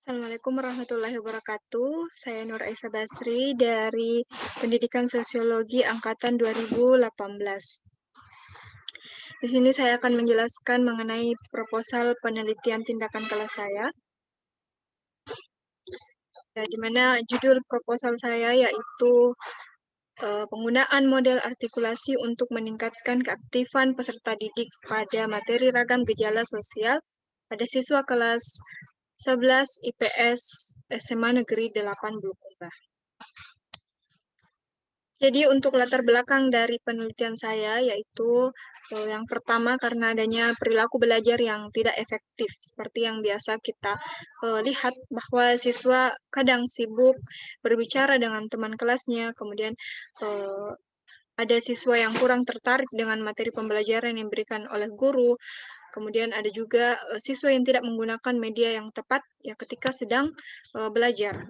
Assalamualaikum warahmatullahi wabarakatuh. Saya Nur Aisyah Basri dari Pendidikan Sosiologi Angkatan 2018. Di sini saya akan menjelaskan mengenai proposal penelitian tindakan kelas saya, ya, di mana judul proposal saya yaitu penggunaan model artikulasi untuk meningkatkan keaktifan peserta didik pada materi ragam gejala sosial pada siswa kelas 11 IPS SMA Negeri 8 Bulukumba. Jadi untuk latar belakang dari penelitian saya yaitu yang pertama karena adanya perilaku belajar yang tidak efektif seperti yang biasa kita lihat bahwa siswa kadang sibuk berbicara dengan teman kelasnya, kemudian ada siswa yang kurang tertarik dengan materi pembelajaran yang diberikan oleh guru, kemudian ada juga siswa yang tidak menggunakan media yang tepat ya ketika sedang belajar.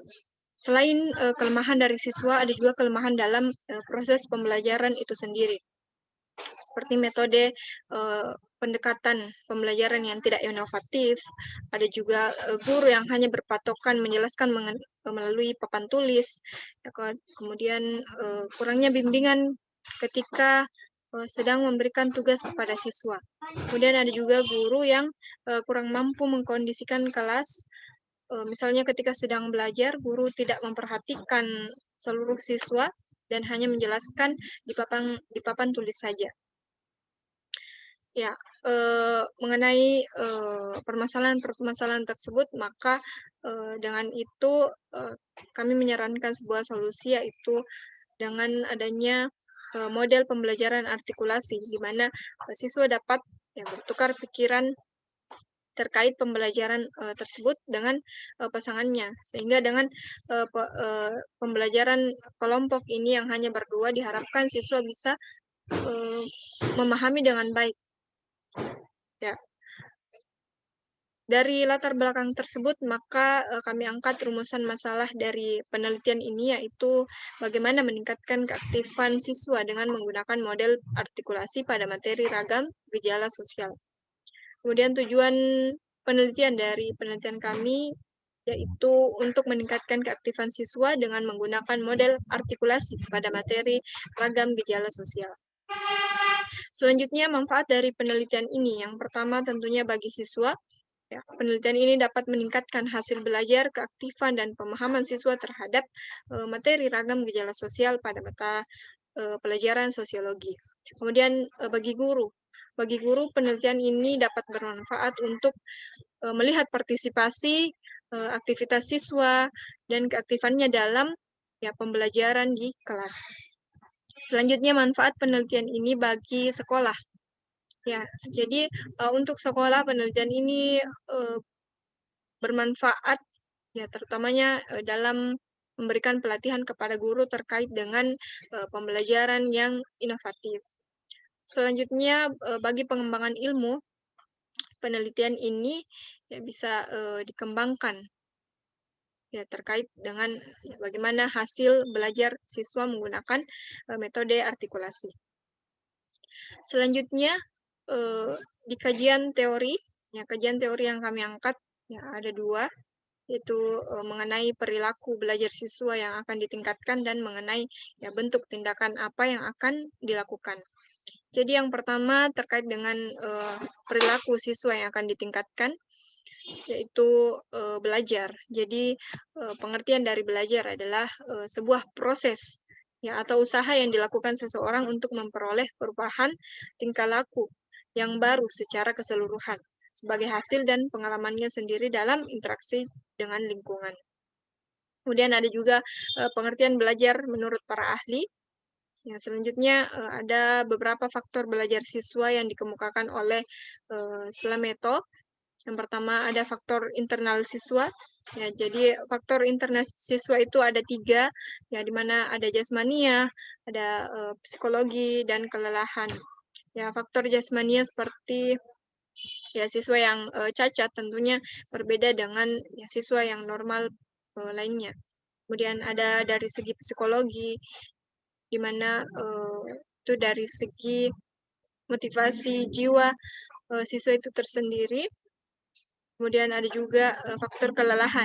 Selain kelemahan dari siswa, ada juga kelemahan dalam proses pembelajaran itu sendiri. Seperti metode pendekatan pembelajaran yang tidak inovatif, ada juga guru yang hanya berpatokan menjelaskan melalui papan tulis, ya, kemudian kurangnya bimbingan ketika sedang memberikan tugas kepada siswa. Kemudian ada juga guru yang kurang mampu mengkondisikan kelas. Misalnya ketika sedang belajar, guru tidak memperhatikan seluruh siswa dan hanya menjelaskan di papan tulis saja. Ya, mengenai permasalahan-permasalahan tersebut, maka dengan itu kami menyarankan sebuah solusi yaitu dengan adanya model pembelajaran artikulasi, di mana siswa dapat ya, bertukar pikiran terkait pembelajaran tersebut dengan pasangannya, sehingga dengan pembelajaran kelompok ini yang hanya berdua diharapkan siswa bisa memahami dengan baik. Ya. Dari latar belakang tersebut, maka kami angkat rumusan masalah dari penelitian ini, yaitu bagaimana meningkatkan keaktifan siswa dengan menggunakan model artikulasi pada materi ragam gejala sosial. Kemudian tujuan penelitian dari penelitian kami yaitu untuk meningkatkan keaktifan siswa dengan menggunakan model artikulasi pada materi ragam gejala sosial. Selanjutnya, manfaat dari penelitian ini. Yang pertama tentunya bagi siswa, ya, penelitian ini dapat meningkatkan hasil belajar, keaktifan, dan pemahaman siswa terhadap materi ragam gejala sosial pada mata pelajaran sosiologi. Kemudian bagi guru penelitian ini dapat bermanfaat untuk melihat partisipasi aktivitas siswa dan keaktifannya dalam ya pembelajaran di kelas. Selanjutnya manfaat penelitian ini bagi sekolah. Ya, jadi untuk sekolah penelitian ini bermanfaat ya terutamanya dalam memberikan pelatihan kepada guru terkait dengan pembelajaran yang inovatif. Selanjutnya bagi pengembangan ilmu, penelitian ini ya bisa dikembangkan ya terkait dengan ya, bagaimana hasil belajar siswa menggunakan metode artikulasi. Selanjutnya di kajian teori, ya kajian teori yang kami angkat ya ada dua, yaitu mengenai perilaku belajar siswa yang akan ditingkatkan dan mengenai ya bentuk tindakan apa yang akan dilakukan. Jadi yang pertama terkait dengan perilaku siswa yang akan ditingkatkan, yaitu belajar. Jadi pengertian dari belajar adalah sebuah proses ya atau usaha yang dilakukan seseorang untuk memperoleh perubahan tingkah laku yang baru secara keseluruhan sebagai hasil dan pengalamannya sendiri dalam interaksi dengan lingkungan. Kemudian ada juga pengertian belajar menurut para ahli. Yang selanjutnya ada beberapa faktor belajar siswa yang dikemukakan oleh Slameto. Yang pertama ada faktor internal siswa. Ya, jadi faktor internal siswa itu ada 3, ya di mana ada jasmania, ada psikologi dan kelelahan. Ya, faktor jasmania seperti ya siswa yang cacat tentunya berbeda dengan ya, siswa yang normal lainnya. Kemudian ada dari segi psikologi, di mana itu dari segi motivasi jiwa siswa itu tersendiri. Kemudian ada juga faktor kelelahan.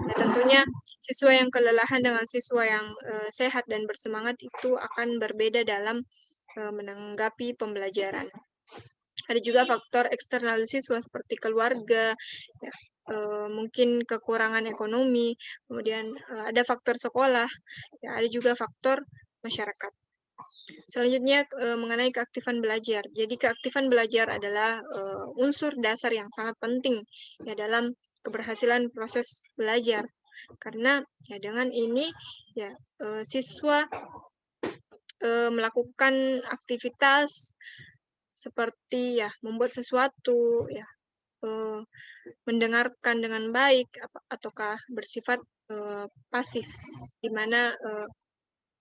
Ya, tentunya siswa yang kelelahan dengan siswa yang sehat dan bersemangat itu akan berbeda dalam menanggapi pembelajaran. Ada juga faktor eksternal siswa seperti keluarga, ya, mungkin kekurangan ekonomi, kemudian ada faktor sekolah, ya, ada juga faktor masyarakat. Selanjutnya mengenai keaktifan belajar. Jadi keaktifan belajar adalah unsur dasar yang sangat penting ya dalam keberhasilan proses belajar. Karena ya dengan ini ya siswa melakukan aktivitas seperti ya membuat sesuatu ya mendengarkan dengan baik ataukah bersifat pasif di mana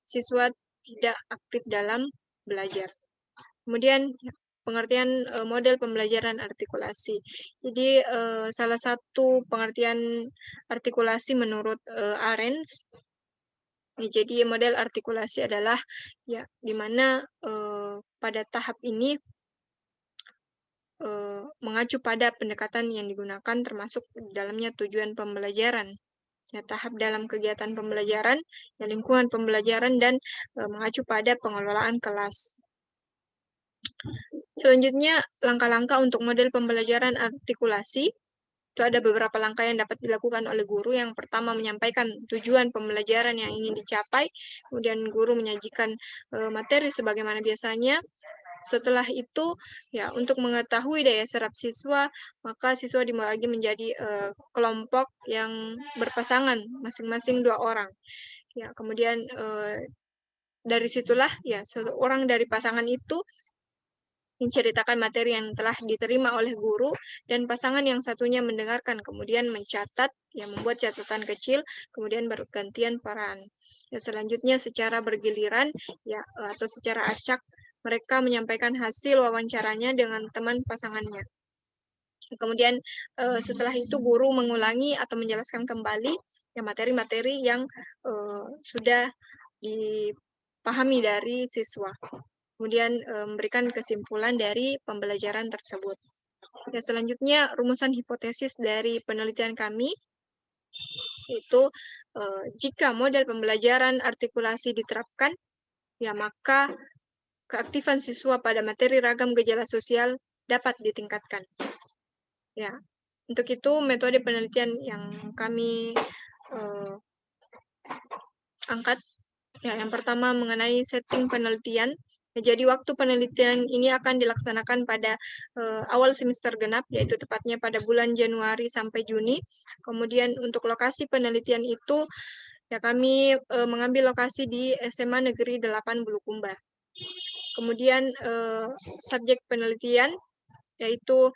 siswa tidak aktif dalam belajar. Kemudian pengertian model pembelajaran artikulasi. Jadi salah satu pengertian artikulasi menurut Arens, ya, jadi model artikulasi adalah ya di mana pada tahap ini mengacu pada pendekatan yang digunakan termasuk di dalamnya tujuan pembelajaran. Ya, tahap dalam kegiatan pembelajaran, ya, lingkungan pembelajaran, dan mengacu pada pengelolaan kelas. Selanjutnya, langkah-langkah untuk model pembelajaran artikulasi. Itu ada beberapa langkah yang dapat dilakukan oleh guru. Yang pertama, menyampaikan tujuan pembelajaran yang ingin dicapai. Kemudian guru menyajikan materi sebagaimana biasanya. Setelah itu, ya untuk mengetahui daya serap siswa, maka siswa dibagi menjadi kelompok yang berpasangan, masing-masing 2 orang. Ya, kemudian dari situlah ya seorang dari pasangan itu menceritakan materi yang telah diterima oleh guru dan pasangan yang satunya mendengarkan kemudian mencatat, yang membuat catatan kecil, kemudian bergantian peran. Ya, selanjutnya secara bergiliran ya atau secara acak mereka menyampaikan hasil wawancaranya dengan teman pasangannya. Kemudian setelah itu guru mengulangi atau menjelaskan kembali ya materi-materi yang sudah dipahami dari siswa. Kemudian memberikan kesimpulan dari pembelajaran tersebut. Ya, selanjutnya rumusan hipotesis dari penelitian kami itu jika model pembelajaran artikulasi diterapkan, ya maka keaktifan siswa pada materi ragam gejala sosial dapat ditingkatkan. Ya, untuk itu metode penelitian yang kami angkat, ya yang pertama mengenai setting penelitian. Jadi waktu penelitian ini akan dilaksanakan pada awal semester genap, yaitu tepatnya pada bulan Januari sampai Juni. Kemudian untuk lokasi penelitian itu, ya kami mengambil lokasi di SMA Negeri 8 Bulukumba. Kemudian subjek penelitian yaitu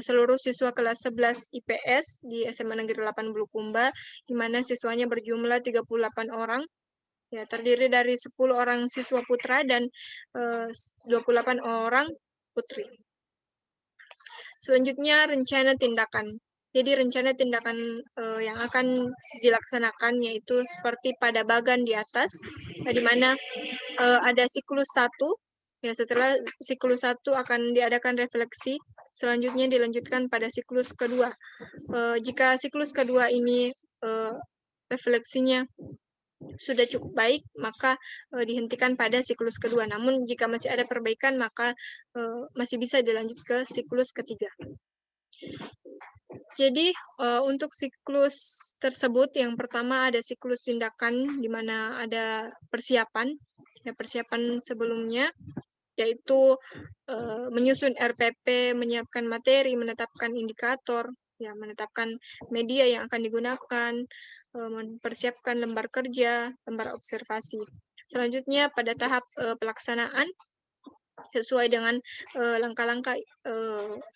seluruh siswa kelas 11 IPS di SMA Negeri 8 Bulukumba, di mana siswanya berjumlah 38 orang. Ya, terdiri dari 10 orang siswa putra dan 28 orang putri. Selanjutnya rencana tindakan. Jadi rencana tindakan yang akan dilaksanakan yaitu seperti pada bagan di atas, di mana ada siklus 1. Ya, setelah siklus 1 akan diadakan refleksi, selanjutnya dilanjutkan pada siklus kedua. Jika siklus kedua ini refleksinya sudah cukup baik, maka dihentikan pada siklus kedua. Namun jika masih ada perbaikan, maka masih bisa dilanjut ke siklus ketiga. Jadi untuk siklus tersebut, yang pertama ada siklus tindakan, di mana ada persiapan, ya persiapan sebelumnya, yaitu menyusun RPP, menyiapkan materi, menetapkan indikator, ya menetapkan media yang akan digunakan, mempersiapkan lembar kerja, lembar observasi. Selanjutnya pada tahap pelaksanaan sesuai dengan langkah-langkah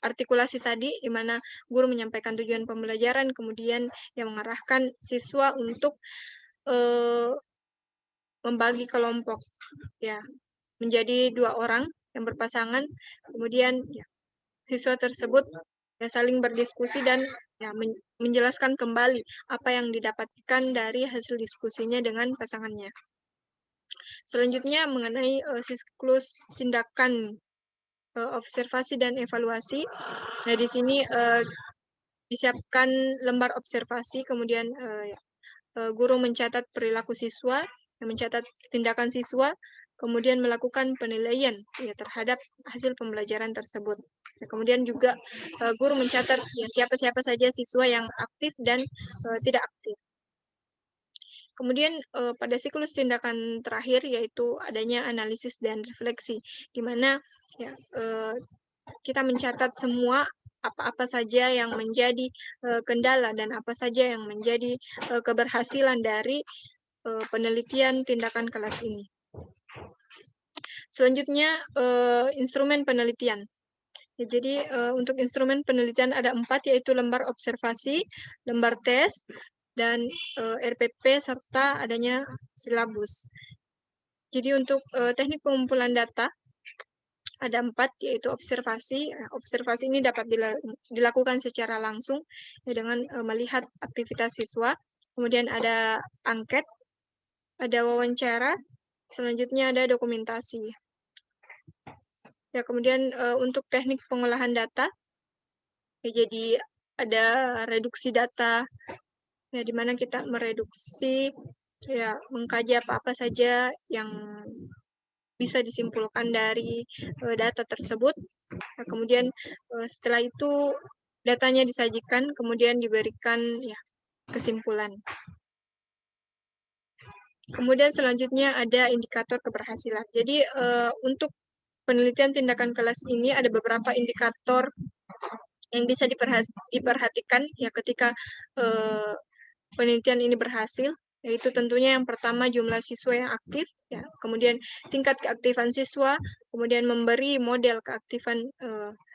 artikulasi tadi, di mana guru menyampaikan tujuan pembelajaran, kemudian yang mengarahkan siswa untuk membagi kelompok, ya menjadi 2 orang yang berpasangan, kemudian ya, siswa tersebut ya saling berdiskusi dan ya menjelaskan kembali apa yang didapatkan dari hasil diskusinya dengan pasangannya. Selanjutnya mengenai siklus tindakan observasi dan evaluasi. Nah, di sini disiapkan lembar observasi, kemudian guru mencatat perilaku siswa, mencatat tindakan siswa, kemudian melakukan penilaian ya terhadap hasil pembelajaran tersebut. Ya, kemudian juga guru mencatat ya siapa-siapa saja siswa yang aktif dan tidak aktif. Kemudian pada siklus tindakan terakhir yaitu adanya analisis dan refleksi, di mana ya, kita mencatat semua apa-apa saja yang menjadi kendala dan apa saja yang menjadi keberhasilan dari penelitian tindakan kelas ini. Selanjutnya instrumen penelitian. Ya, jadi untuk instrumen penelitian ada 4, yaitu lembar observasi, lembar tes, dan RPP serta adanya silabus. Jadi untuk teknik pengumpulan data ada 4, yaitu observasi. Observasi ini dapat dilakukan secara langsung ya, dengan melihat aktivitas siswa. Kemudian ada angket, ada wawancara, selanjutnya ada dokumentasi. Ya, kemudian untuk teknik pengolahan data, ya, jadi ada reduksi data, ya, di mana kita mereduksi, ya, mengkaji apa-apa saja yang bisa disimpulkan dari data tersebut. Nah, kemudian setelah itu datanya disajikan, kemudian diberikan ya kesimpulan. Kemudian selanjutnya ada indikator keberhasilan. Jadi untuk penelitian tindakan kelas ini ada beberapa indikator yang bisa diperhatikan ya ketika penelitian ini berhasil, yaitu tentunya yang pertama jumlah siswa yang aktif, ya, kemudian tingkat keaktifan siswa, kemudian memberi model keaktifan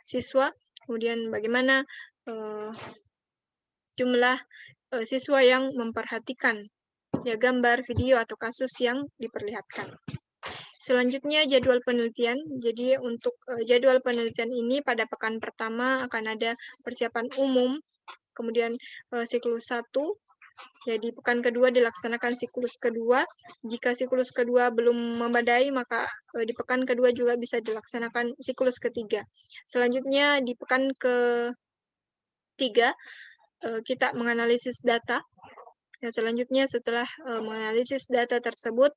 siswa, kemudian bagaimana jumlah siswa yang memperhatikan ya gambar, video, atau kasus yang diperlihatkan. Selanjutnya jadwal penelitian. Jadi untuk jadwal penelitian ini pada pekan pertama akan ada persiapan umum, kemudian siklus 1, jadi pekan kedua dilaksanakan siklus kedua. Jika siklus kedua belum memadai, maka di pekan kedua juga bisa dilaksanakan siklus ketiga. Selanjutnya di pekan ketiga kita menganalisis data. Ya, selanjutnya setelah menganalisis data tersebut,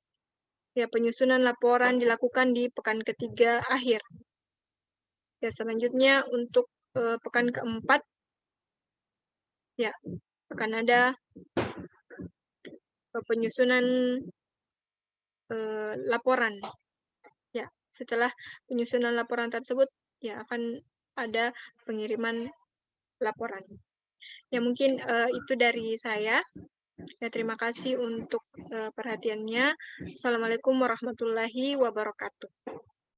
ya penyusunan laporan dilakukan di pekan ketiga akhir. Ya, selanjutnya untuk pekan keempat, ya akan ada penyusunan laporan. Ya, setelah penyusunan laporan tersebut, ya akan ada pengiriman laporan. Ya, mungkin itu dari saya. Ya, terima kasih untuk perhatiannya. Assalamualaikum warahmatullahi wabarakatuh.